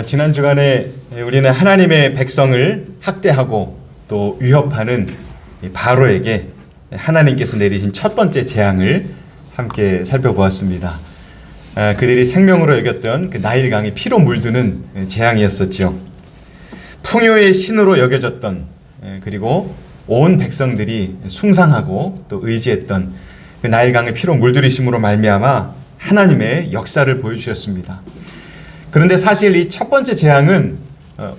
지난 주간에 우리는 하나님의 백성을 학대하고 또 위협하는 바로에게 하나님께서 내리신 첫 번째 재앙을 함께 살펴보았습니다. 그들이 생명으로 여겼던 그 나일강이 피로 물드는 재앙이었었죠. 풍요의 신으로 여겨졌던, 그리고 온 백성들이 숭상하고 또 의지했던 그 나일강의 피로 물들이심으로 말미암아 하나님의 역사를 보여주셨습니다. 그런데 사실 이 첫 번째 재앙은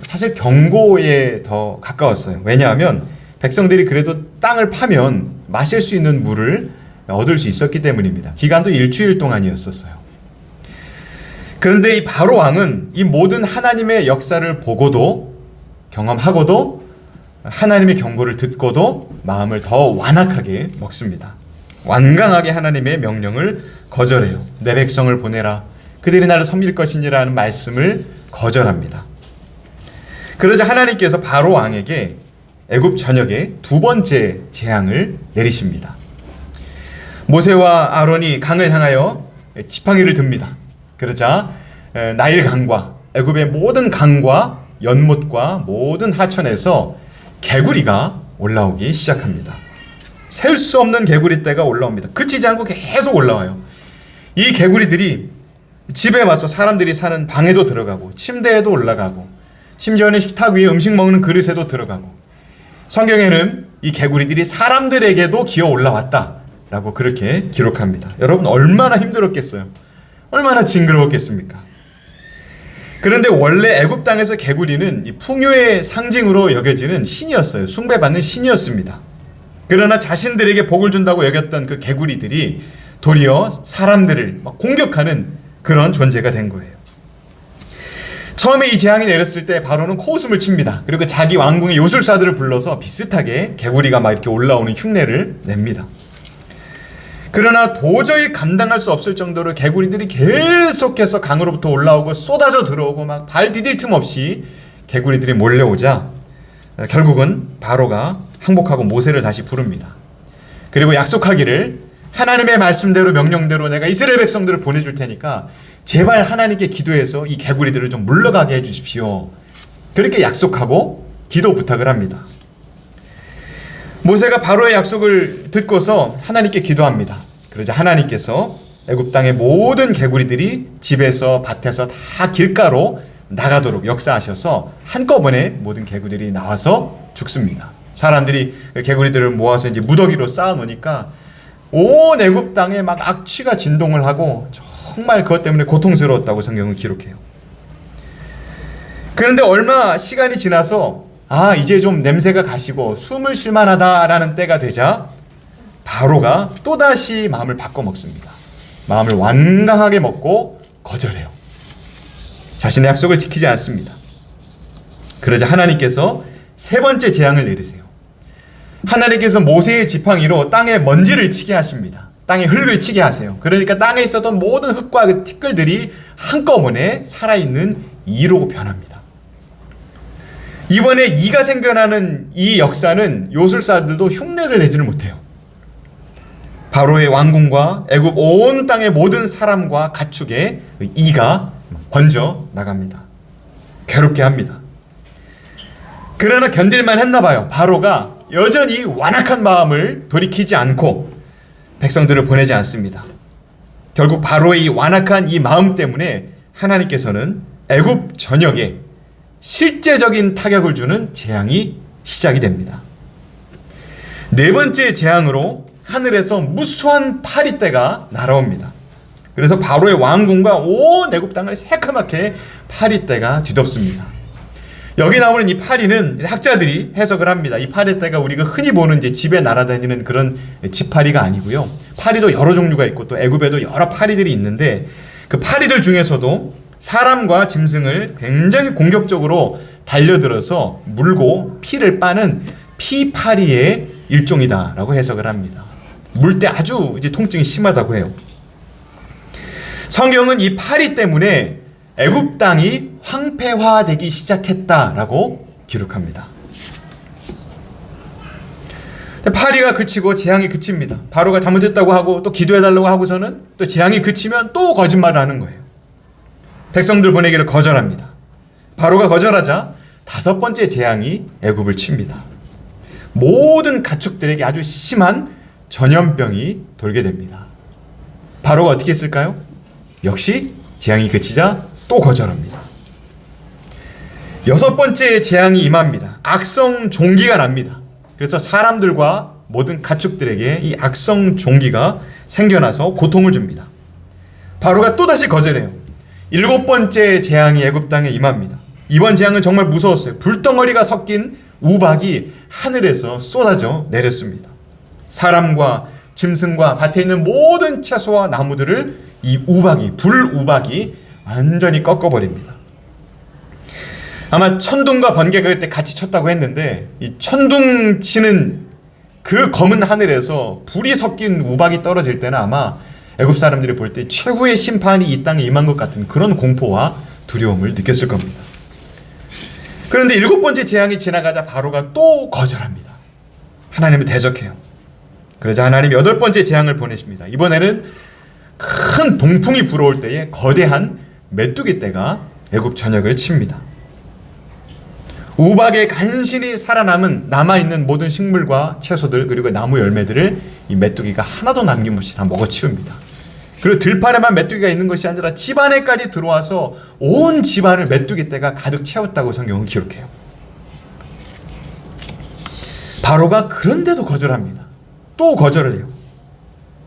사실 경고에 더 가까웠어요. 왜냐하면 백성들이 그래도 땅을 파면 마실 수 있는 물을 얻을 수 있었기 때문입니다. 기간도 일주일 동안이었었어요. 그런데 이 바로 왕은 이 모든 하나님의 역사를 보고도 경험하고도 하나님의 경고를 듣고도 마음을 더 완악하게 먹습니다. 완강하게 하나님의 명령을 거절해요. 내 백성을 보내라. 그들이 나를 섬길 것이니라는 말씀을 거절합니다. 그러자 하나님께서 바로 왕에게 애굽 전역에 두 번째 재앙을 내리십니다. 모세와 아론이 강을 향하여 지팡이를 듭니다. 그러자 나일 강과 애굽의 모든 강과 연못과 모든 하천에서 개구리가 올라오기 시작합니다. 셀 수 없는 개구리떼가 올라옵니다. 그치지 않고 계속 올라와요. 이 개구리들이 집에 와서 사람들이 사는 방에도 들어가고 침대에도 올라가고 심지어는 식탁 위에 음식 먹는 그릇에도 들어가고, 성경에는 이 개구리들이 사람들에게도 기어 올라왔다라고 그렇게 기록합니다. 여러분 얼마나 힘들었겠어요? 얼마나 징그러웠겠습니까? 그런데 원래 애굽 땅에서 개구리는 이 풍요의 상징으로 여겨지는 신이었어요. 숭배받는 신이었습니다. 그러나 자신들에게 복을 준다고 여겼던 그 개구리들이 도리어 사람들을 막 공격하는 그런 존재가 된 거예요. 처음에 이 재앙이 내렸을 때 바로는 코웃음을 칩니다. 그리고 자기 왕궁의 요술사들을 불러서 비슷하게 개구리가 막 이렇게 올라오는 흉내를 냅니다. 그러나 도저히 감당할 수 없을 정도로 개구리들이 계속해서 강으로부터 올라오고 쏟아져 들어오고 막 발 디딜 틈 없이 개구리들이 몰려오자 결국은 바로가 항복하고 모세를 다시 부릅니다. 그리고 약속하기를 하나님의 말씀대로 명령대로 내가 이스라엘 백성들을 보내줄 테니까 제발 하나님께 기도해서 이 개구리들을 좀 물러가게 해주십시오. 그렇게 약속하고 기도 부탁을 합니다. 모세가 바로의 약속을 듣고서 하나님께 기도합니다. 그러자 하나님께서 애굽 땅의 모든 개구리들이 집에서 밭에서 다 길가로 나가도록 역사하셔서 한꺼번에 모든 개구리들이 나와서 죽습니다. 사람들이 개구리들을 모아서 이제 무더기로 쌓아 놓으니까 온 애굽 땅에 막 악취가 진동을 하고 정말 그것 때문에 고통스러웠다고 성경은 기록해요. 그런데 얼마 시간이 지나서 이제 좀 냄새가 가시고 숨을 쉴 만하다라는 때가 되자 바로가 또다시 마음을 바꿔 먹습니다. 마음을 완강하게 먹고 거절해요. 자신의 약속을 지키지 않습니다. 그러자 하나님께서 세 번째 재앙을 내리세요. 하나님께서 모세의 지팡이로 땅에 먼지를 치게 하십니다. 땅에 흙을 치게 하세요. 그러니까 땅에 있었던 모든 흙과 그 티끌들이 한꺼번에 살아있는 이로 변합니다. 이번에 이가 생겨나는 이 역사는 요술사들도 흉내를 내지를 못해요. 바로의 왕궁과 애굽 온 땅의 모든 사람과 가축에 이가 번져 나갑니다. 괴롭게 합니다. 그러나 견딜만 했나 봐요. 바로가 여전히 완악한 마음을 돌이키지 않고 백성들을 보내지 않습니다. 결국 바로의 이 완악한 이 마음 때문에 하나님께서는 애굽 전역에 실제적인 타격을 주는 재앙이 시작이 됩니다. 네 번째 재앙으로 하늘에서 무수한 파리떼가 날아옵니다. 그래서 바로의 왕궁과 온 애굽 땅을 새카맣게 파리떼가 뒤덮습니다. 여기 나오는 이 파리는 학자들이 해석을 합니다. 이 파리떼가 우리가 흔히 보는 이제 집에 날아다니는 그런 지파리가 아니고요. 파리도 여러 종류가 있고 또 애굽에도 여러 파리들이 있는데 그 파리들 중에서도 사람과 짐승을 굉장히 공격적으로 달려들어서 물고 피를 빠는 피파리의 일종이다라고 해석을 합니다. 물 때 아주 이제 통증이 심하다고 해요. 성경은 이 파리 때문에 애굽 땅이 황폐화되기 시작했다라고 기록합니다. 파리가 그치고 재앙이 그칩니다. 바로가 잘못했다고 하고 또 기도해달라고 하고서는 또 재앙이 그치면 또 거짓말을 하는 거예요. 백성들 보내기를 거절합니다. 바로가 거절하자 5번째 재앙이 애굽을 칩니다. 모든 가축들에게 아주 심한 전염병이 돌게 됩니다. 바로가 어떻게 했을까요? 역시 재앙이 그치자 또 거절합니다. 6번째 재앙이 임합니다. 악성 종기가 납니다. 그래서 사람들과 모든 가축들에게 이 악성 종기가 생겨나서 고통을 줍니다. 바로가 또다시 거절해요. 7번째 재앙이 애굽 땅에 임합니다. 이번 재앙은 정말 무서웠어요. 불덩어리가 섞인 우박이 하늘에서 쏟아져 내렸습니다. 사람과 짐승과 밭에 있는 모든 채소와 나무들을 이 우박이, 불우박이 완전히 꺾어버립니다. 아마 천둥과 번개가 그때 같이 쳤다고 했는데 이 천둥 치는 그 검은 하늘에서 불이 섞인 우박이 떨어질 때는 아마 애굽 사람들이 볼 때 최후의 심판이 이 땅에 임한 것 같은 그런 공포와 두려움을 느꼈을 겁니다. 그런데 7번째 재앙이 지나가자 바로가 또 거절합니다. 하나님을 대적해요. 그러자 하나님이 8번째 재앙을 보내십니다. 이번에는 큰 동풍이 불어올 때에 거대한 메뚜기 떼가 애굽 전역을 칩니다. 우박에 간신히 살아남은 남아있는 모든 식물과 채소들 그리고 나무 열매들을 이 메뚜기가 하나도 남김없이 다 먹어치웁니다. 그리고 들판에만 메뚜기가 있는 것이 아니라 집안에까지 들어와서 온 집안을 메뚜기 떼가 가득 채웠다고 성경은 기록해요. 바로가 그런데도 거절합니다. 또 거절을 해요.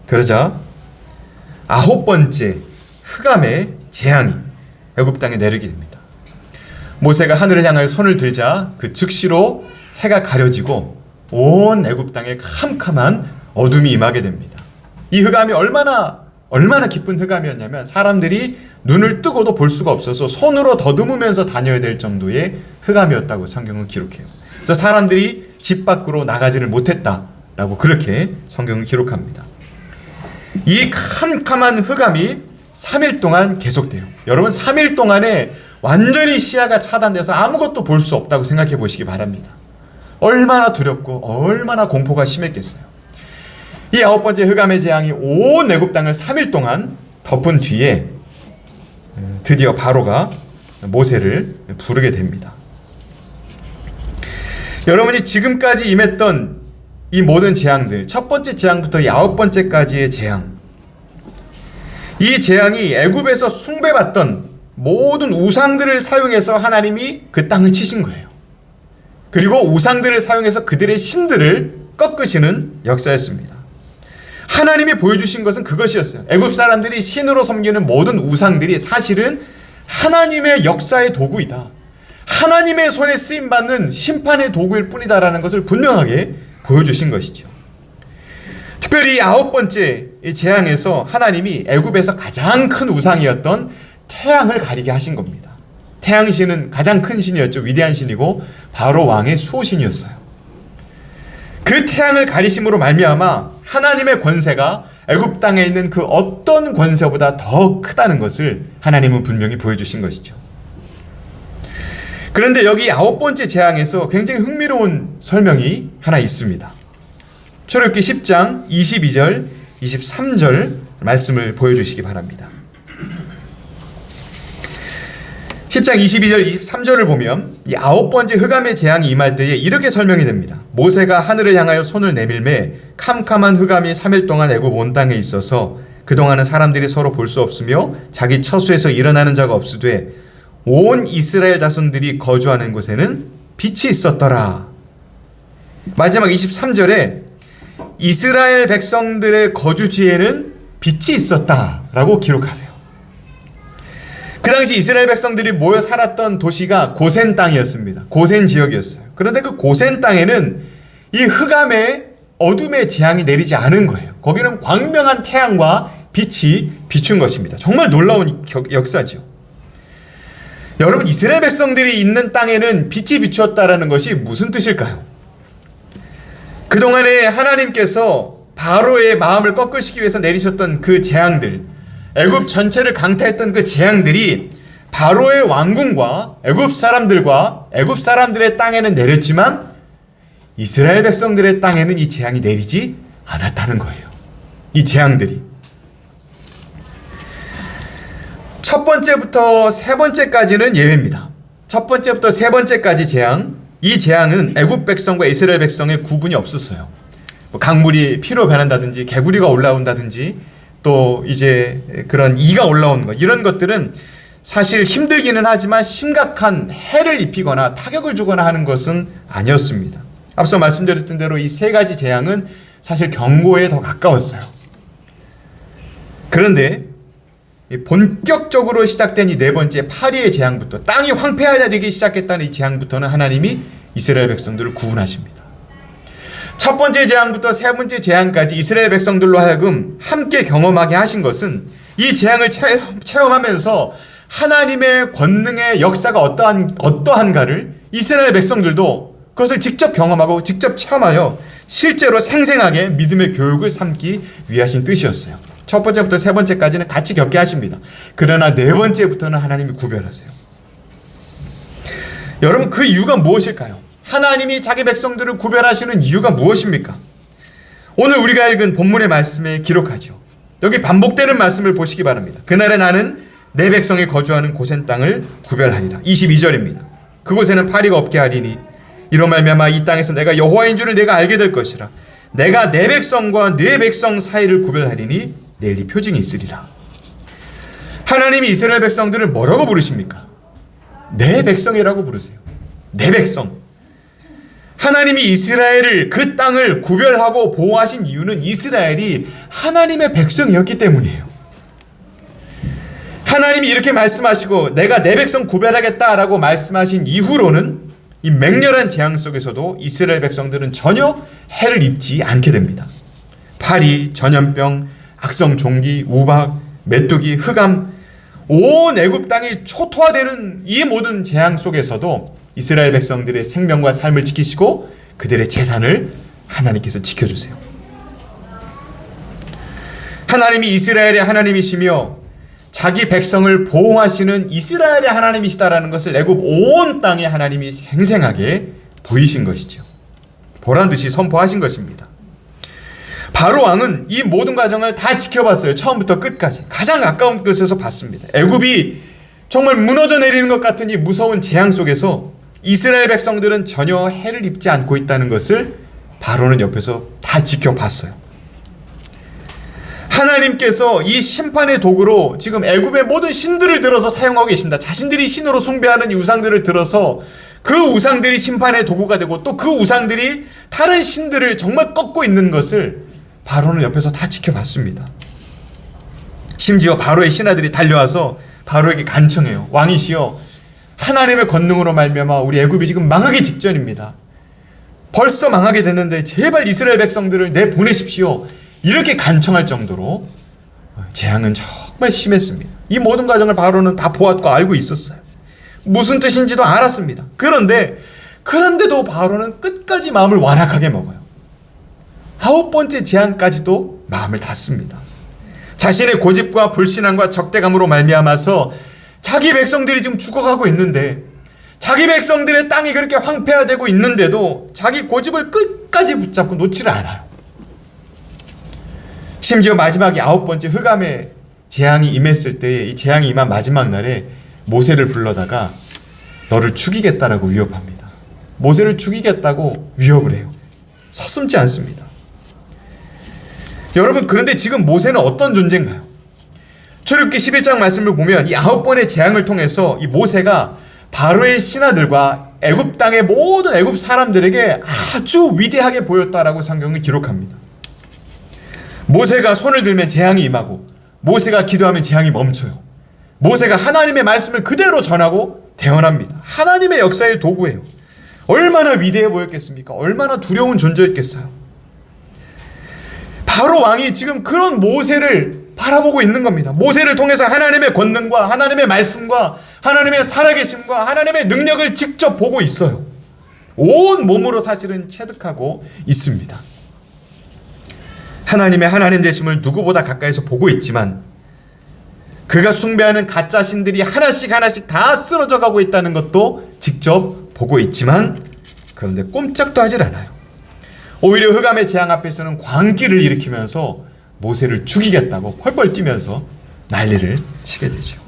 그러자 9번째 흑암의 재앙이 애굽 땅에 내리게 됩니다. 모세가 하늘을 향하여 손을 들자 그 즉시로 해가 가려지고 온 애굽 땅에 캄캄한 어둠이 임하게 됩니다. 이 흑암이 얼마나 깊은 흑암이었냐면 사람들이 눈을 뜨고도 볼 수가 없어서 손으로 더듬으면서 다녀야 될 정도의 흑암이었다고 성경은 기록해요. 그래서 사람들이 집 밖으로 나가지를 못했다라고 그렇게 성경은 기록합니다. 이 캄캄한 흑암이 3일 동안 계속돼요. 여러분 3일 동안에 완전히 시야가 차단돼서 아무것도 볼 수 없다고 생각해 보시기 바랍니다. 얼마나 두렵고 얼마나 공포가 심했겠어요. 이 9번째 흑암의 재앙이 온 애굽 땅을 3일 동안 덮은 뒤에 드디어 바로가 모세를 부르게 됩니다. 여러분이 지금까지 임했던 이 모든 재앙들, 첫 번째 재앙부터 9번째까지의 재앙, 이 재앙이 애굽에서 숭배받던 모든 우상들을 사용해서 하나님이 그 땅을 치신 거예요. 그리고 우상들을 사용해서 그들의 신들을 꺾으시는 역사였습니다. 하나님이 보여주신 것은 그것이었어요. 애굽 사람들이 신으로 섬기는 모든 우상들이 사실은 하나님의 역사의 도구이다. 하나님의 손에 쓰임받는 심판의 도구일 뿐이다라는 것을 분명하게 보여주신 것이죠. 특별히 9번째 재앙에서 하나님이 애굽에서 가장 큰 우상이었던 태양을 가리게 하신 겁니다. 태양신은 가장 큰 신이었죠. 위대한 신이고 바로 왕의 수호신이었어요. 그 태양을 가리심으로 말미암아 하나님의 권세가 애굽 땅에 있는 그 어떤 권세보다 더 크다는 것을 하나님은 분명히 보여주신 것이죠. 그런데 여기 9번째 재앙에서 굉장히 흥미로운 설명이 하나 있습니다. 출애굽기 10장 22절 23절 말씀을 보여주시기 바랍니다. 10장 22절 23절을 보면 이 9번째 흑암의 재앙이 임할 때에 이렇게 설명이 됩니다. 모세가 하늘을 향하여 손을 내밀매 캄캄한 흑암이 3일 동안 애굽 온 땅에 있어서 그동안은 사람들이 서로 볼 수 없으며 자기 처소에서 일어나는 자가 없으되 온 이스라엘 자손들이 거주하는 곳에는 빛이 있었더라. 마지막 23절에 이스라엘 백성들의 거주지에는 빛이 있었다라고 기록하세요. 그 당시 이스라엘 백성들이 모여 살았던 도시가 고센 땅이었습니다. 고센 지역이었어요. 그런데 그 고센 땅에는 이 흑암의 어둠의 재앙이 내리지 않은 거예요. 거기는 광명한 태양과 빛이 비춘 것입니다. 정말 놀라운 역사죠. 여러분, 이스라엘 백성들이 있는 땅에는 빛이 비추었다라는 것이 무슨 뜻일까요? 그동안에 하나님께서 바로의 마음을 꺾으시기 위해서 내리셨던 그 재앙들, 애굽 전체를 강타했던 그 재앙들이 바로의 왕궁과 애굽 사람들의 땅에는 내렸지만 이스라엘 백성들의 땅에는 이 재앙이 내리지 않았다는 거예요. 이 재앙들이 첫 번째부터 세 번째까지는 예외입니다. 첫 번째부터 세 번째까지 재앙, 이 재앙은 애굽 백성과 이스라엘 백성의 구분이 없었어요. 뭐 강물이 피로 변한다든지 개구리가 올라온다든지 또 이제 그런 이가 올라오는 것, 이런 것들은 사실 힘들기는 하지만 심각한 해를 입히거나 타격을 주거나 하는 것은 아니었습니다. 앞서 말씀드렸던 대로 이 세 가지 재앙은 사실 경고에 더 가까웠어요. 그런데 본격적으로 시작된 이 네 번째 파리의 재앙부터, 땅이 황폐화되기 시작했다는 이 재앙부터는 하나님이 이스라엘 백성들을 구분하십니다. 첫 번째 재앙부터 세 번째 재앙까지 이스라엘 백성들로 하여금 함께 경험하게 하신 것은 이 재앙을 체험하면서 하나님의 권능의 역사가 어떠한가를 이스라엘 백성들도 그것을 직접 경험하고 직접 체험하여 실제로 생생하게 믿음의 교육을 삼기 위하신 뜻이었어요. 첫 번째부터 세 번째까지는 같이 겪게 하십니다. 그러나 네 번째부터는 하나님이 구별하세요. 여러분, 그 이유가 무엇일까요? 하나님이 자기 백성들을 구별하시는 이유가 무엇입니까? 오늘 우리가 읽은 본문의 말씀에 기록하죠. 여기 반복되는 말씀을 보시기 바랍니다. 그날에 나는 내 백성이 거주하는 고센 땅을 구별하리라. 22절입니다. 그곳에는 파리가 없게 하리니 이로 말미암아 이 땅에서 내가 여호와인 줄을 내가 알게 될 것이라. 내가 내 백성과 네 백성 사이를 구별하리니 내일 이 표징이 있으리라. 하나님이 이스라엘 백성들을 뭐라고 부르십니까? 내 백성이라고 부르세요. 내 백성. 하나님이 이스라엘을, 그 땅을 구별하고 보호하신 이유는 이스라엘이 하나님의 백성이었기 때문이에요. 하나님이 이렇게 말씀하시고 내가 내 백성 구별하겠다라고 말씀하신 이후로는 이 맹렬한 재앙 속에서도 이스라엘 백성들은 전혀 해를 입지 않게 됩니다. 파리, 전염병, 악성 종기, 우박, 메뚜기, 흑암, 온 애굽 땅이 초토화되는 이 모든 재앙 속에서도 이스라엘 백성들의 생명과 삶을 지키시고 그들의 재산을 하나님께서 지켜주세요. 하나님이 이스라엘의 하나님이시며 자기 백성을 보호하시는 이스라엘의 하나님이시다라는 것을 애굽 온 땅에 하나님이 생생하게 보이신 것이죠. 보란듯이 선포하신 것입니다. 바로 왕은 이 모든 과정을 다 지켜봤어요. 처음부터 끝까지. 가장 가까운 곳에서 봤습니다. 애굽이 정말 무너져 내리는 것 같은 이 무서운 재앙 속에서 이스라엘 백성들은 전혀 해를 입지 않고 있다는 것을 바로는 옆에서 다 지켜봤어요. 하나님께서 이 심판의 도구로 지금 애굽의 모든 신들을 들어서 사용하고 계신다. 자신들이 신으로 숭배하는 이 우상들을 들어서 그 우상들이 심판의 도구가 되고 또 그 우상들이 다른 신들을 정말 꺾고 있는 것을 바로는 옆에서 다 지켜봤습니다. 심지어 바로의 신하들이 달려와서 바로에게 간청해요. 왕이시여, 하나님의 권능으로 말미암아 우리 애굽이 지금 망하기 직전입니다. 벌써 망하게 됐는데 제발 이스라엘 백성들을 내보내십시오. 이렇게 간청할 정도로 재앙은 정말 심했습니다. 이 모든 과정을 바로는 다 보았고 알고 있었어요. 무슨 뜻인지도 알았습니다. 그런데도 바로는 끝까지 마음을 완악하게 먹어요. 9번째 재앙까지도 마음을 닫습니다. 자신의 고집과 불신앙과 적대감으로 말미암아서 자기 백성들이 지금 죽어가고 있는데, 자기 백성들의 땅이 그렇게 황폐화되고 있는데도 자기 고집을 끝까지 붙잡고 놓지를 않아요. 심지어 마지막에 9번째 흑암의 재앙이 임했을 때, 이 재앙이 임한 마지막 날에 모세를 불러다가 너를 죽이겠다라고 위협합니다. 모세를 죽이겠다고 위협을 해요. 서슴지 않습니다. 여러분, 그런데 지금 모세는 어떤 존재인가요? 출애굽기 11장 말씀을 보면 이 9번의 재앙을 통해서 이 모세가 바로의 신하들과 애굽 땅의 모든 애굽 사람들에게 아주 위대하게 보였다라고 성경은 기록합니다. 모세가 손을 들면 재앙이 임하고, 모세가 기도하면 재앙이 멈춰요. 모세가 하나님의 말씀을 그대로 전하고 대언합니다. 하나님의 역사의 도구예요. 얼마나 위대해 보였겠습니까? 얼마나 두려운 존재였겠어요. 바로 왕이 지금 그런 모세를 바라보고 있는 겁니다. 모세를 통해서 하나님의 권능과 하나님의 말씀과 하나님의 살아계심과 하나님의 능력을 직접 보고 있어요. 온 몸으로 사실은 체득하고 있습니다. 하나님의 하나님 되심을 누구보다 가까이서 보고 있지만, 그가 숭배하는 가짜 신들이 하나씩 다 쓰러져 가고 있다는 것도 직접 보고 있지만, 그런데 꼼짝도 하질 않아요. 오히려 흑암의 재앙 앞에서는 광기를 일으키면서 모세를 죽이겠다고 펄펄 뛰면서 난리를 치게 되죠.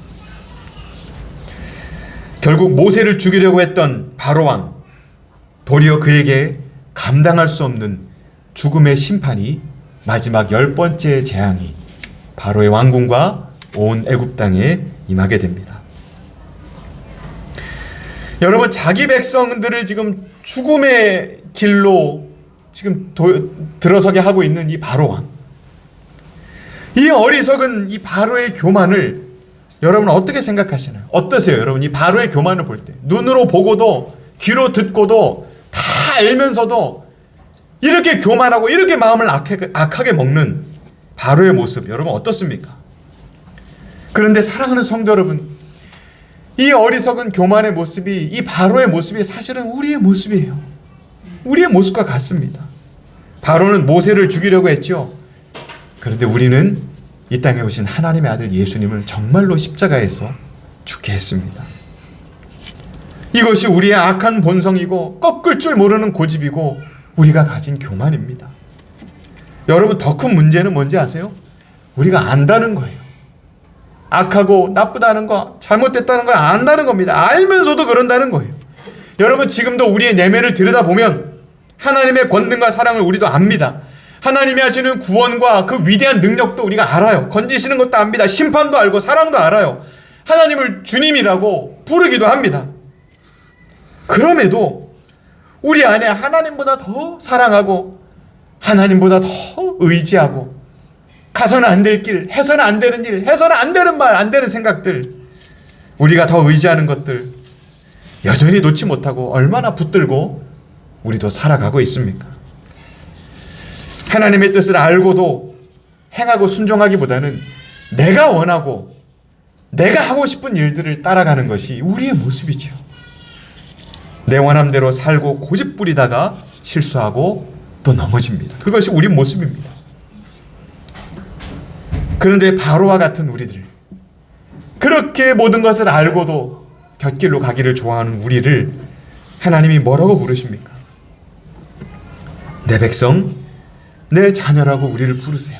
결국 모세를 죽이려고 했던 바로 왕, 도리어 그에게 감당할 수 없는 죽음의 심판이 마지막 10번째 재앙이 바로의 왕궁과 온 애굽 땅에 임하게 됩니다. 여러분, 자기 백성들을 지금 죽음의 길로 지금 들어서게 하고 있는 이 바로 왕, 이 어리석은 이 바로의 교만을 여러분 어떻게 생각하시나요? 어떠세요? 여러분, 이 바로의 교만을 볼 때 눈으로 보고도 귀로 듣고도 다 알면서도 이렇게 교만하고 이렇게 마음을 악하게 먹는 바로의 모습, 여러분 어떻습니까? 그런데 사랑하는 성도 여러분, 이 어리석은 교만의 모습이, 이 바로의 모습이 사실은 우리의 모습이에요. 우리의 모습과 같습니다. 바로는 모세를 죽이려고 했죠. 그런데 우리는 이 땅에 오신 하나님의 아들 예수님을 정말로 십자가에서 죽게 했습니다. 이것이 우리의 악한 본성이고 꺾을 줄 모르는 고집이고 우리가 가진 교만입니다. 여러분, 더 큰 문제는 뭔지 아세요? 우리가 안다는 거예요. 악하고 나쁘다는 거, 잘못됐다는 걸 안다는 겁니다. 알면서도 그런다는 거예요. 여러분, 지금도 우리의 내면을 들여다보면 하나님의 권능과 사랑을 우리도 압니다. 하나님이 하시는 구원과 그 위대한 능력도 우리가 알아요. 건지시는 것도 압니다. 심판도 알고 사랑도 알아요. 하나님을 주님이라고 부르기도 합니다. 그럼에도 우리 안에 하나님보다 더 사랑하고 하나님보다 더 의지하고 가서는 안 될 길, 해서는 안 되는 일, 해서는 안 되는 말, 안 되는 생각들, 우리가 더 의지하는 것들 여전히 놓지 못하고 얼마나 붙들고 우리도 살아가고 있습니까? 하나님의 뜻을 알고도 행하고 순종하기보다는 내가 원하고 내가 하고 싶은 일들을 따라가는 것이 우리의 모습이죠. 내 원함대로 살고 고집 부리다가 실수하고 또 넘어집니다. 그것이 우리 모습입니다. 그런데 바로와 같은 우리들, 그렇게 모든 것을 알고도 곁길로 가기를 좋아하는 우리를 하나님이 뭐라고 부르십니까? 내 백성, 내 자녀라고 우리를 부르세요.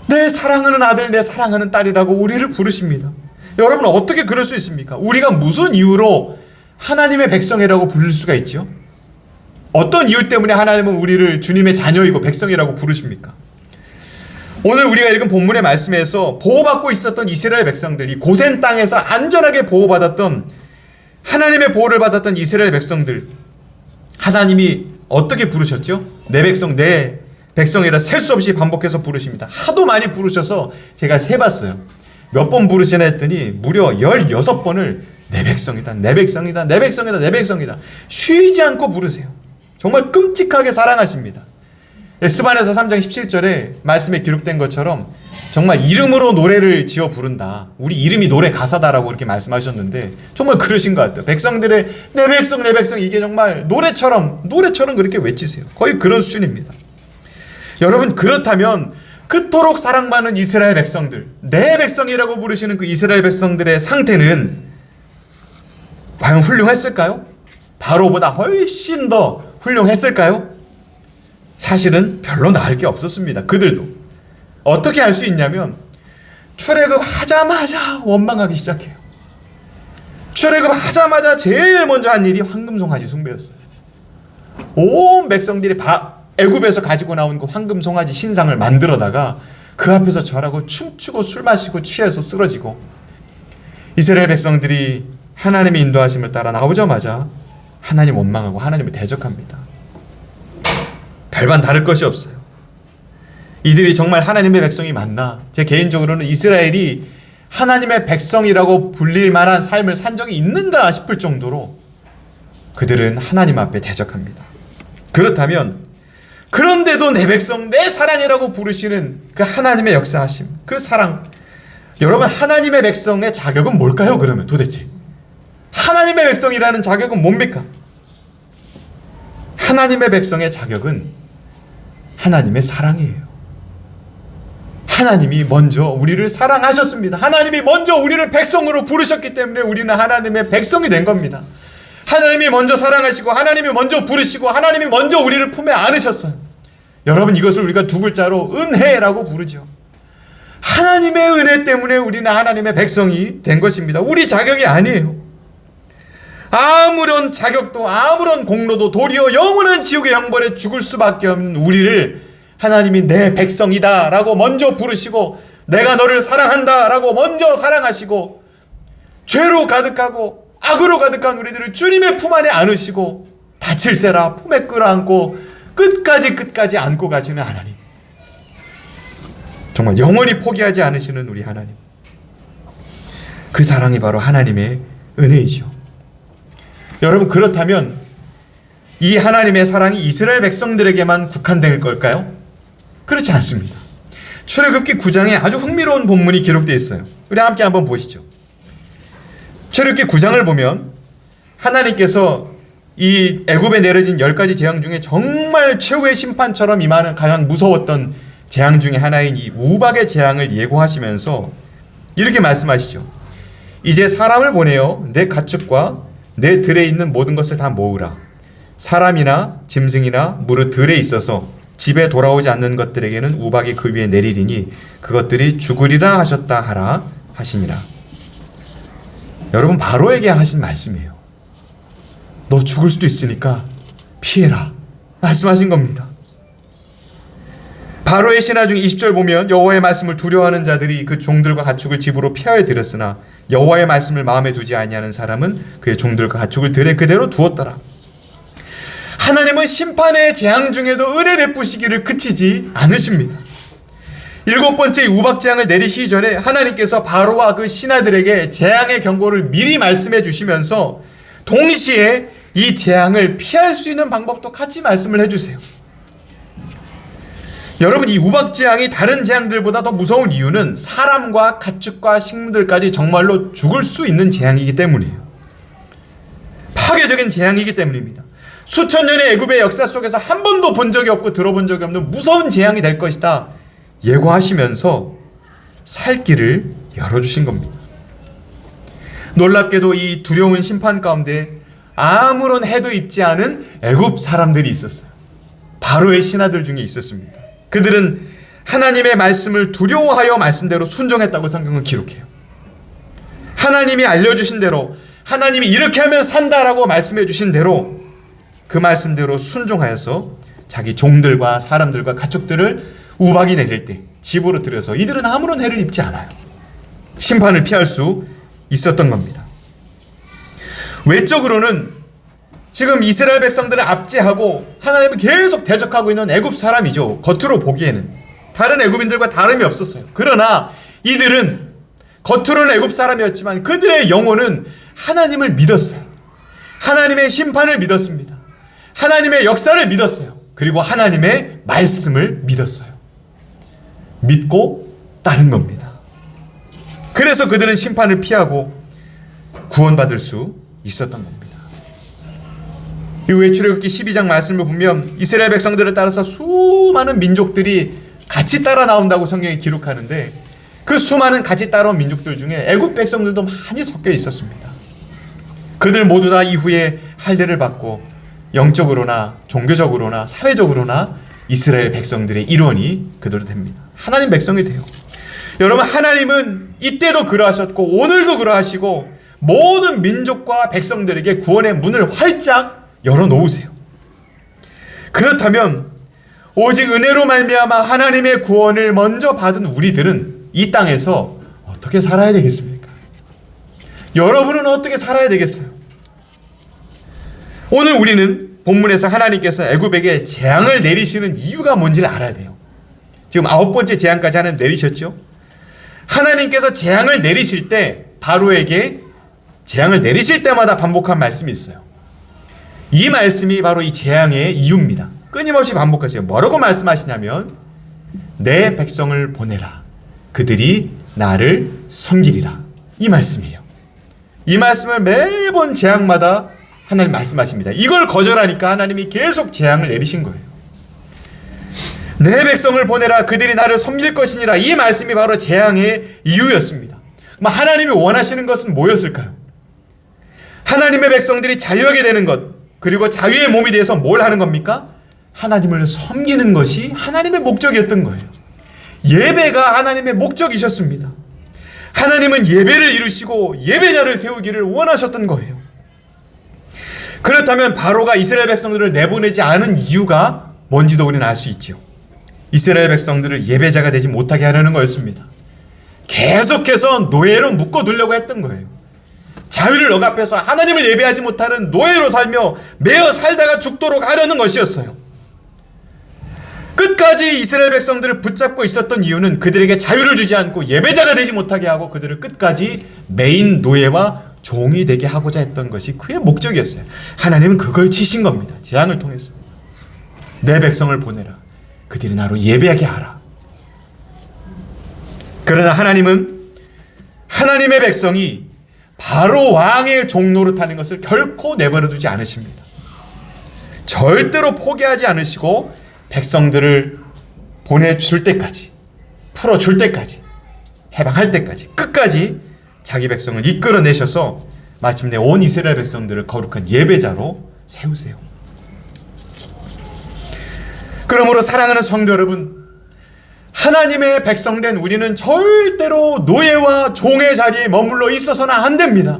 내 사랑하는 아들, 내 사랑하는 딸이라고 우리를 부르십니다. 여러분, 어떻게 그럴 수 있습니까? 우리가 무슨 이유로 하나님의 백성이라고 부를 수가 있죠? 어떤 이유 때문에 하나님은 우리를 주님의 자녀이고 백성이라고 부르십니까? 오늘 우리가 읽은 본문의 말씀에서 보호받고 있었던 이스라엘 백성들이 고센 땅에서 안전하게 보호받았던, 하나님의 보호를 받았던 이스라엘 백성들, 하나님이 어떻게 부르셨죠? 내 백성, 내 백성이라 셀 수 없이 반복해서 부르십니다. 하도 많이 부르셔서 제가 세봤어요. 몇 번 부르시나 했더니 무려 16번을 내 백성이다, 내 백성이다, 내 백성이다, 내 백성이다, 쉬지 않고 부르세요. 정말 끔찍하게 사랑하십니다. 스바냐서 3장 17절에 말씀에 기록된 것처럼 정말 이름으로 노래를 지어 부른다, 우리 이름이 노래 가사다라고 이렇게 말씀하셨는데 정말 그러신 것 같아요. 백성들의 내 백성, 내 백성, 이게 정말 노래처럼 그렇게 외치세요. 거의 그런 수준입니다. 여러분, 그렇다면 그토록 사랑받는 이스라엘 백성들, 내 백성이라고 부르시는 그 이스라엘 백성들의 상태는 과연 훌륭했을까요? 바로보다 훨씬 더 훌륭했을까요? 사실은 별로 나을 게 없었습니다. 그들도 어떻게 알 수 있냐면 출애굽하자마자 원망하기 시작해요. 출애굽하자마자 제일 먼저 한 일이 황금송아지 숭배였어요. 온 백성들이 애굽에서 가지고 나온 그 황금송아지 신상을 만들어다가 그 앞에서 절하고 춤추고 술 마시고 취해서 쓰러지고, 이스라엘 백성들이 하나님의 인도하심을 따라 나오자마자 하나님 원망하고 하나님을 대적합니다. 별반 다를 것이 없어요. 이들이 정말 하나님의 백성이 맞나? 제 개인적으로는 이스라엘이 하나님의 백성이라고 불릴 만한 삶을 산 적이 있는가 싶을 정도로 그들은 하나님 앞에 대적합니다. 그렇다면 그런데도 내 백성, 내 사랑이라고 부르시는 그 하나님의 역사하심, 그 사랑, 여러분, 하나님의 백성의 자격은 뭘까요? 그러면 도대체 하나님의 백성이라는 자격은 뭡니까? 하나님의 백성의 자격은 하나님의 사랑이에요. 하나님이 먼저 우리를 사랑하셨습니다. 하나님이 먼저 우리를 백성으로 부르셨기 때문에 우리는 하나님의 백성이 된 겁니다. 하나님이 먼저 사랑하시고 하나님이 먼저 부르시고 하나님이 먼저 우리를 품에 안으셨어요. 여러분, 이것을 우리가 두 글자로 은혜라고 부르죠. 하나님의 은혜 때문에 우리는 하나님의 백성이 된 것입니다. 우리 자격이 아니에요. 아무런 자격도 아무런 공로도 도리어 영원한 지옥의 형벌에 죽을 수밖에 없는 우리를 하나님이 내 백성이다 라고 먼저 부르시고, 내가 너를 사랑한다 라고 먼저 사랑하시고, 죄로 가득하고 악으로 가득한 우리들을 주님의 품 안에 안으시고 다칠세라 품에 끌어안고 끝까지 안고 가시는 하나님, 정말 영원히 포기하지 않으시는 우리 하나님, 그 사랑이 바로 하나님의 은혜이죠. 여러분, 그렇다면 이 하나님의 사랑이 이스라엘 백성들에게만 국한될 걸까요? 그렇지 않습니다. 출애굽기 9장에 아주 흥미로운 본문이 기록되어 있어요. 우리 함께 한번 보시죠. 출애굽기 9장을 보면 하나님께서 이 애굽에 내려진 10가지 재앙 중에 정말 최후의 심판처럼 임하는 가장 무서웠던 재앙 중에 하나인 이 우박의 재앙을 예고하시면서 이렇게 말씀하시죠. 이제 사람을 보내어 내 가축과 내 들에 있는 모든 것을 다 모으라. 사람이나 짐승이나 무릇 들에 있어서 집에 돌아오지 않는 것들에게는 우박이 그 위에 내리리니 그것들이 죽으리라 하셨다 하라 하시니라. 여러분, 바로에게 하신 말씀이에요. 너 죽을 수도 있으니까 피해라 말씀하신 겁니다. 바로의 신하 중 20절 보면 여호와의 말씀을 두려워하는 자들이 그 종들과 가축을 집으로 피하여 들였으나 여호와의 말씀을 마음에 두지 아니하는 사람은 그의 종들과 가축을 들에 그대로 두었더라. 하나님은 심판의 재앙 중에도 은혜 베푸시기를 그치지 않으십니다. 7번째 우박 재앙을 내리시기 전에 하나님께서 바로와 그 신하들에게 재앙의 경고를 미리 말씀해 주시면서 동시에 이 재앙을 피할 수 있는 방법도 같이 말씀을 해주세요. 여러분, 이 우박 재앙이 다른 재앙들보다 더 무서운 이유는 사람과 가축과 식물들까지 정말로 죽을 수 있는 재앙이기 때문이에요. 파괴적인 재앙이기 때문입니다. 수천 년의 애굽의 역사 속에서 한 번도 본 적이 없고 들어본 적이 없는 무서운 재앙이 될 것이다 예고하시면서 살 길을 열어주신 겁니다. 놀랍게도 이 두려운 심판 가운데 아무런 해도 입지 않은 애굽 사람들이 있었어요. 바로의 신하들 중에 있었습니다. 그들은 하나님의 말씀을 두려워하여 말씀대로 순종했다고 성경은 기록해요. 하나님이 알려주신 대로, 하나님이 이렇게 하면 산다라고 말씀해 주신 대로 그 말씀대로 순종하여서 자기 종들과 사람들과 가축들을 우박이 내릴 때 집으로 들여서 이들은 아무런 해를 입지 않아요. 심판을 피할 수 있었던 겁니다. 외적으로는 지금 이스라엘 백성들을 압제하고 하나님을 계속 대적하고 있는 애굽 사람이죠. 겉으로 보기에는 다른 애굽인들과 다름이 없었어요. 그러나 이들은 겉으로는 애굽 사람이었지만 그들의 영혼은 하나님을 믿었어요. 하나님의 심판을 믿었습니다. 하나님의 역사를 믿었어요. 그리고 하나님의 말씀을 믿었어요. 믿고 따른 겁니다. 그래서 그들은 심판을 피하고 구원받을 수 있었던 겁니다. 이후에 출애굽기 12장 말씀을 보면 이스라엘 백성들을 따라서 수많은 민족들이 같이 따라 나온다고 성경이 기록하는데, 그 수많은 같이 따라온 민족들 중에 애굽 백성들도 많이 섞여 있었습니다. 그들 모두 다 이후에 할례를 받고 영적으로나 종교적으로나 사회적으로나 이스라엘 백성들의 일원이 그대로 됩니다. 하나님 백성이 돼요. 여러분, 하나님은 이때도 그러하셨고 오늘도 그러하시고 모든 민족과 백성들에게 구원의 문을 활짝 열어놓으세요. 그렇다면 오직 은혜로 말미암아 하나님의 구원을 먼저 받은 우리들은 이 땅에서 어떻게 살아야 되겠습니까? 여러분은 어떻게 살아야 되겠어요? 오늘 우리는 본문에서 하나님께서 애굽에게 재앙을 내리시는 이유가 뭔지를 알아야 돼요. 지금 9번째 재앙까지 하나님 내리셨죠? 하나님께서 재앙을 내리실 때 바로에게 재앙을 내리실 때마다 반복한 말씀이 있어요. 이 말씀이 바로 이 재앙의 이유입니다. 끊임없이 반복하세요. 뭐라고 말씀하시냐면 내 백성을 보내라. 그들이 나를 섬기리라. 이 말씀이에요. 이 말씀을 매번 재앙마다 하나님 말씀하십니다. 이걸 거절하니까 하나님이 계속 재앙을 내리신 거예요. 내 백성을 보내라. 그들이 나를 섬길 것이니라. 이 말씀이 바로 재앙의 이유였습니다. 하나님이 원하시는 것은 뭐였을까요? 하나님의 백성들이 자유하게 되는 것, 그리고 자유의 몸이 되어서 뭘 하는 겁니까? 하나님을 섬기는 것이 하나님의 목적이었던 거예요. 예배가 하나님의 목적이셨습니다. 하나님은 예배를 이루시고 예배자를 세우기를 원하셨던 거예요. 그렇다면 바로가 이스라엘 백성들을 내보내지 않은 이유가 뭔지도 우리는 알 수 있죠. 이스라엘 백성들을 예배자가 되지 못하게 하려는 거였습니다. 계속해서 노예로 묶어두려고 했던 거예요. 자유를 억압해서 하나님을 예배하지 못하는 노예로 살며 매어 살다가 죽도록 하려는 것이었어요. 끝까지 이스라엘 백성들을 붙잡고 있었던 이유는 그들에게 자유를 주지 않고 예배자가 되지 못하게 하고 그들을 끝까지 매인 노예와 종이 되게 하고자 했던 것이 그의 목적이었어요. 하나님은 그걸 치신 겁니다. 재앙을 통해서. 내 백성을 보내라. 그들이 나로 예배하게 하라. 그러나 하나님은 하나님의 백성이 바로 왕의 종노릇하는 것을 결코 내버려 두지 않으십니다. 절대로 포기하지 않으시고 백성들을 보내줄 때까지, 풀어줄 때까지, 해방할 때까지 끝까지 자기 백성을 이끌어내셔서 마침내 온 이스라엘 백성들을 거룩한 예배자로 세우세요. 그러므로 사랑하는 성도 여러분, 하나님의 백성된 우리는 절대로 노예와 종의 자리에 머물러 있어서는 안 됩니다.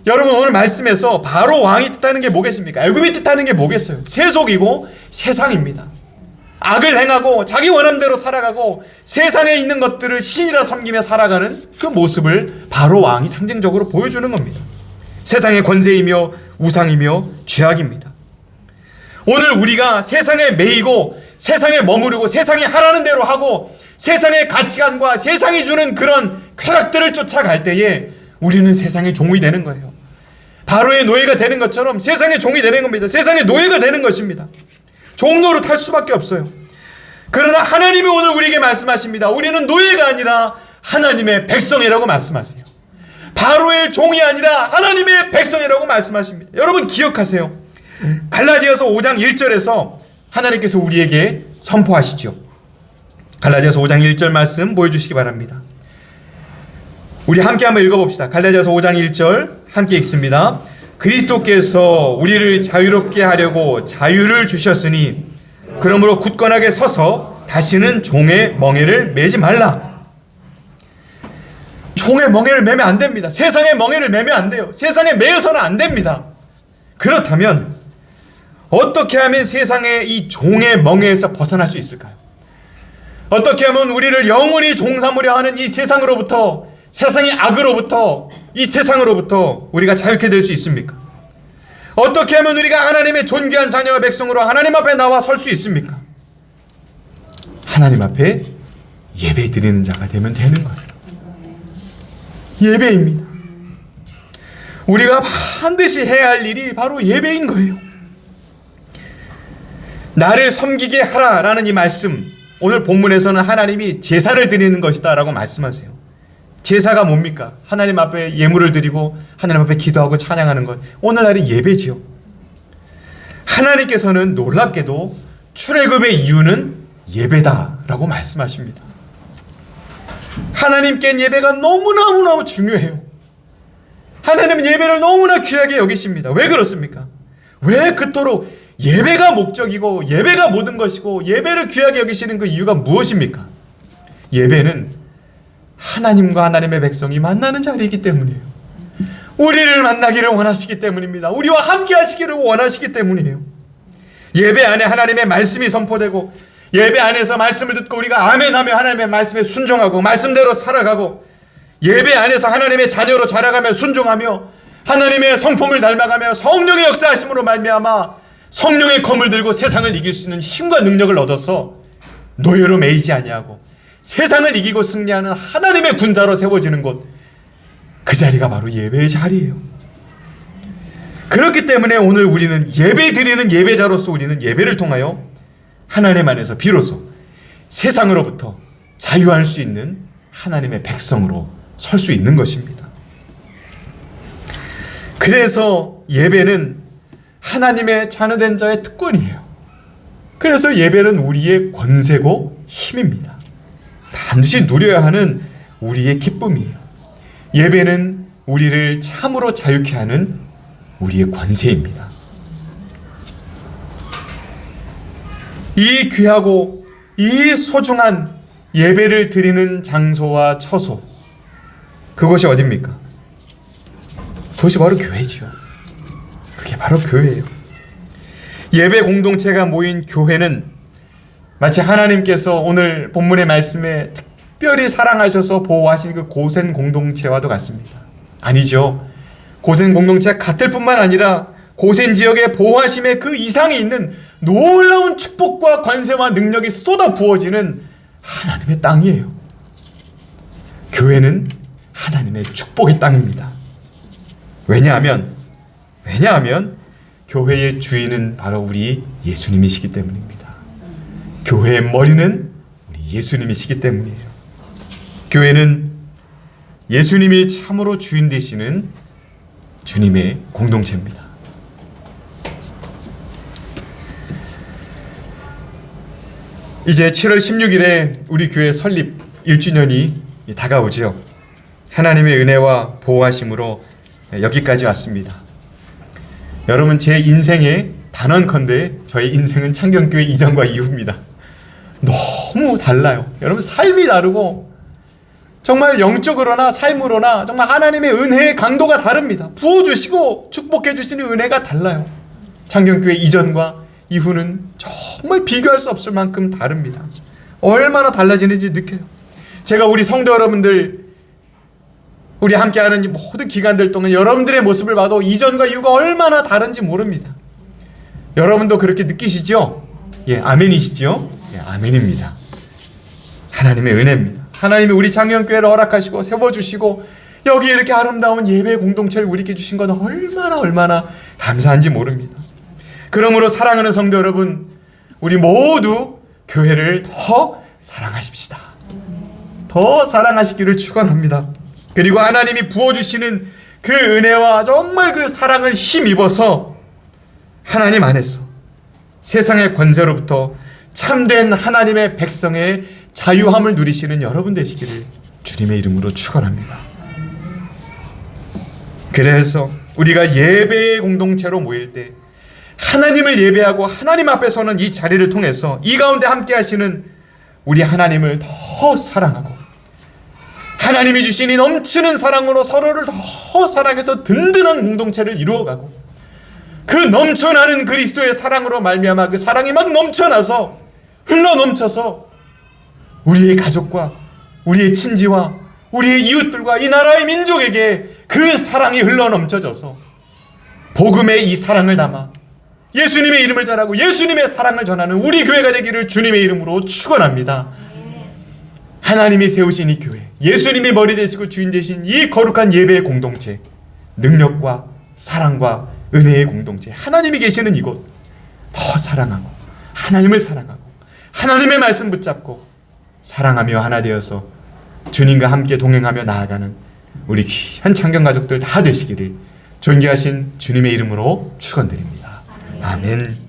여러분, 오늘 말씀에서 바로 왕이 뜻하는 게 뭐겠습니까? 애굽이 뜻하는 게 뭐겠어요? 세속이고 세상입니다. 악을 행하고 자기 원함대로 살아가고 세상에 있는 것들을 신이라 섬기며 살아가는 그 모습을 바로 왕이 상징적으로 보여주는 겁니다. 세상의 권세이며 우상이며 죄악입니다. 오늘 우리가 세상에 매이고 세상에 머무르고 세상이 하라는 대로 하고 세상의 가치관과 세상이 주는 그런 쾌락들을 쫓아갈 때에 우리는 세상의 종이 되는 거예요. 바로의 노예가 되는 것처럼 세상의 종이 되는 겁니다. 세상의 노예가 되는 것입니다. 종노릇 할 수밖에 없어요. 그러나 하나님이 오늘 우리에게 말씀하십니다. 우리는 노예가 아니라 하나님의 백성이라고 말씀하세요. 바로의 종이 아니라 하나님의 백성이라고 말씀하십니다. 여러분 기억하세요. 갈라디아서 5장 1절에서 하나님께서 우리에게 선포하시죠. 갈라디아서 5장 1절 말씀 보여주시기 바랍니다. 우리 함께 한번 읽어봅시다. 갈라디아서 5장 1절 함께 읽습니다. 그리스도께서 우리를 자유롭게 하려고 자유를 주셨으니 그러므로 굳건하게 서서 다시는 종의 멍에를 매지 말라. 종의 멍에를 매면 안 됩니다. 세상의 멍에를 매면 안 돼요. 세상에 매여서는 안 됩니다. 그렇다면 어떻게 하면 세상의 이 종의 멍에에서 벗어날 수 있을까요? 어떻게 하면 우리를 영원히 종삼으려 하는 이 세상으로부터, 세상의 악으로부터, 이 세상으로부터 우리가 자유케 될 수 있습니까? 어떻게 하면 우리가 하나님의 존귀한 자녀와 백성으로 하나님 앞에 나와 설 수 있습니까? 하나님 앞에 예배 드리는 자가 되면 되는 거예요. 예배입니다. 우리가 반드시 해야 할 일이 바로 예배인 거예요. 나를 섬기게 하라라는 이 말씀, 오늘 본문에서는 하나님이 제사를 드리는 것이다 라고 말씀하세요. 제사가 뭡니까? 하나님 앞에 예물을 드리고 하나님 앞에 기도하고 찬양하는 것, 오늘날의 예배지요. 하나님께서는 놀랍게도 출애굽의 이유는 예배다라고 말씀하십니다. 하나님께는 예배가 너무너무 중요해요. 하나님은 예배를 너무나 귀하게 여기십니다. 왜 그렇습니까? 왜 그토록 예배가 목적이고 예배가 모든 것이고 예배를 귀하게 여기시는 그 이유가 무엇입니까? 예배는 하나님과 하나님의 백성이 만나는 자리이기 때문이에요. 우리를 만나기를 원하시기 때문입니다. 우리와 함께 하시기를 원하시기 때문이에요. 예배 안에 하나님의 말씀이 선포되고 예배 안에서 말씀을 듣고 우리가 아멘하며 하나님의 말씀에 순종하고 말씀대로 살아가고 예배 안에서 하나님의 자녀로 자라가며 순종하며 하나님의 성품을 닮아가며 성령의 역사하심으로 말미암아 성령의 검을 들고 세상을 이길 수 있는 힘과 능력을 얻어서 노예로 매이지 아니하고 세상을 이기고 승리하는 하나님의 군사로 세워지는 곳, 그 자리가 바로 예배의 자리예요. 그렇기 때문에 오늘 우리는 예배 드리는 예배자로서 우리는 예배를 통하여 하나님 안에서 비로소 세상으로부터 자유할 수 있는 하나님의 백성으로 설 수 있는 것입니다. 그래서 예배는 하나님의 자녀된 자의 특권이에요. 그래서 예배는 우리의 권세고 힘입니다. 반드시 누려야 하는 우리의 기쁨이에요. 예배는 우리를 참으로 자유케 하는 우리의 권세입니다. 이 귀하고 이 소중한 예배를 드리는 장소와 처소, 그것이 어디입니까? 그것이 바로 교회지요. 그게 바로 교회예요. 예배 공동체가 모인 교회는 마치 하나님께서 오늘 본문의 말씀에 특별히 사랑하셔서 보호하신 그 고센 공동체와도 같습니다. 아니죠. 고센 공동체가 같을 뿐만 아니라 고센 지역의 보호하심의 그 이상이 있는 놀라운 축복과 권세와 능력이 쏟아 부어지는 하나님의 땅이에요. 교회는 하나님의 축복의 땅입니다. 왜냐하면 교회의 주인은 바로 우리 예수님이시기 때문입니다. 교회의 머리는 우리 예수님이시기 때문이에요. 교회는 예수님이 참으로 주인 되시는 주님의 공동체입니다. 이제 7월 16일에 우리 교회 설립 1주년이 다가오지요. 하나님의 은혜와 보호하심으로 여기까지 왔습니다. 여러분, 제 인생의 단언컨대 저의 인생은 창경교회 이전과 이후입니다. 너무 달라요. 여러분, 삶이 다르고 정말 영적으로나 삶으로나 정말 하나님의 은혜의 강도가 다릅니다. 부어주시고 축복해주시는 은혜가 달라요. 창경교회 이전과 이후는 정말 비교할 수 없을 만큼 다릅니다. 얼마나 달라지는지 느껴요. 제가 우리 성도 여러분들, 우리 함께하는 모든 기간들 동안 여러분들의 모습을 봐도 이전과 이후가 얼마나 다른지 모릅니다. 여러분도 그렇게 느끼시죠? 예, 아멘이시죠? 예, 아멘입니다. 하나님의 은혜입니다. 하나님이 우리 창경교회를 허락하시고 세워주시고 여기 이렇게 아름다운 예배 공동체를 우리에게 주신 건 얼마나 감사한지 모릅니다. 그러므로 사랑하는 성도 여러분, 우리 모두 교회를 더 사랑하십시다. 더 사랑하시기를 축원합니다. 그리고 하나님이 부어주시는 그 은혜와 정말 그 사랑을 힘입어서 하나님 안에서 세상의 권세로부터 참된 하나님의 백성의 자유함을 누리시는 여러분 되시기를 주님의 이름으로 축원합니다. 그래서 우리가 예배의 공동체로 모일 때 하나님을 예배하고 하나님 앞에 서는 이 자리를 통해서 이 가운데 함께 하시는 우리 하나님을 더 사랑하고 하나님이 주신 이 넘치는 사랑으로 서로를 더 사랑해서 든든한 공동체를 이루어가고 그 넘쳐나는 그리스도의 사랑으로 말미암아 그 사랑이 막 넘쳐나서 흘러넘쳐서 우리의 가족과 우리의 친지와 우리의 이웃들과 이 나라의 민족에게 그 사랑이 흘러넘쳐져서 복음의 이 사랑을 담아 예수님의 이름을 전하고 예수님의 사랑을 전하는 우리 교회가 되기를 주님의 이름으로 축원합니다. 하나님이 세우신 이 교회, 예수님이 머리 되시고 주인 되신 이 거룩한 예배의 공동체, 능력과 사랑과 은혜의 공동체, 하나님이 계시는 이곳 더 사랑하고 하나님을 사랑하고 하나님의 말씀 붙잡고 사랑하며 하나 되어서 주님과 함께 동행하며 나아가는 우리 귀한 창경 가족들 다 되시기를 존귀하신 주님의 이름으로 축원드립니다. 아멘.